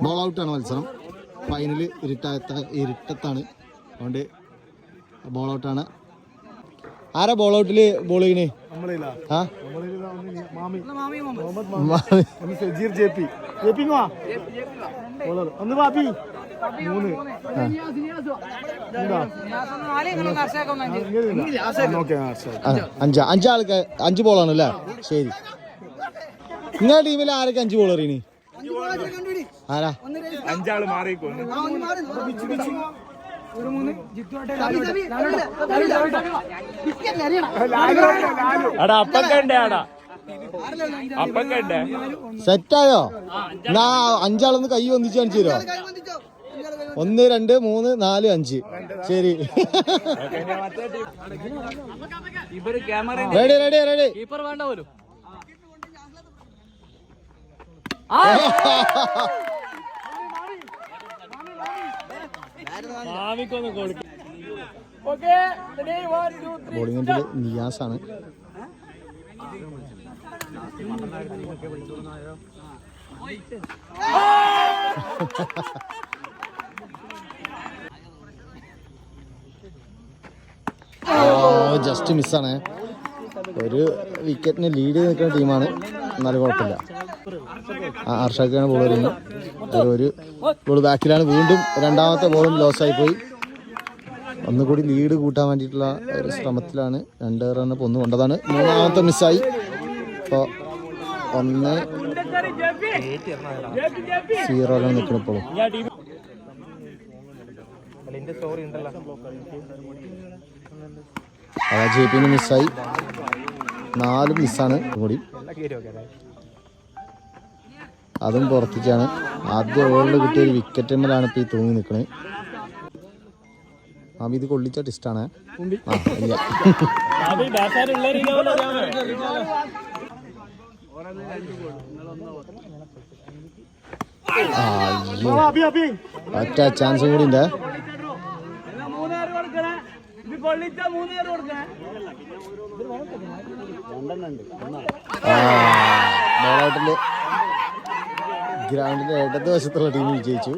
Ball ഔട്ടാണ് മത്സരം. Final ഇരുട്ടത്താണ്, അതുകൊണ്ട് ball ഔട്ടാണ്. ആരാ ബോൾ ഔട്ടില് ബോൾ ചെയ്യണേ? അഞ്ചാൾക്ക് 5 ബോളാണ് അല്ലേ? ശരി. നിങ്ങളുടെ ടീമിൽ ആരൊക്കെ 5 ബോൾ എറിയണേ? ആരാ? 5 ആള് മാറിക്കോ. സെറ്റായോ? 5 ആളൊന്ന് കൈ വന്നിച്ച് കാണിച്ചു തരുമോ? 1 2 3 4 5. ശരി, റെഡി റെഡി റെഡി. ബോളിംഗിന്റെ നിയാസാണ്. ജസ്റ്റ് മിസ്സാണ്. ഒരു വിക്കറ്റിന് ലീഡ് നിൽക്കുന്ന ടീമാണ്, എന്നാലും കുഴപ്പമില്ല. ഹർഷക്കാണ് ബോൾ എറിയുന്നത്. ഒരു ബോൾ ബാക്കിലാണ്. വീണ്ടും രണ്ടാമത്തെ ബോളും ലോസായി പോയി. ഒന്നുകൂടി ലീഡ് കൂട്ടാൻ വേണ്ടിയിട്ടുള്ള ഒരു ശ്രമത്തിലാണ്. 2 റൺ ഒന്ന് കൊണ്ടതാണ്. മൂന്നാമത്തെ മിസ്സായി. ഇപ്പോൾ 1-0 നിൽക്കണം ഇപ്പോഴും. JP മിസ്സായി. 4 മിസ്സാണ് കൂടി, അതും പുറത്തേക്കാണ്. ആദ്യ ഓവറിൽ കിട്ടിയ ഒരു വിക്കറ്റിന്മേലാണ് ഇപ്പോൾ ഈ തൂങ്ങി നിൽക്കുന്നത്. ഇത് കൊള്ളിച്ച ടിസ്റ്റാണ്. ഇല്ല, ഒറ്റ ചാൻസ് കൂടി ഉണ്ട്. ബോൾ ഔട്ടില് ഗ്രൗണ്ടിന്റെ ഇടതുവശത്തുള്ള ടീം വിജയിച്ചു.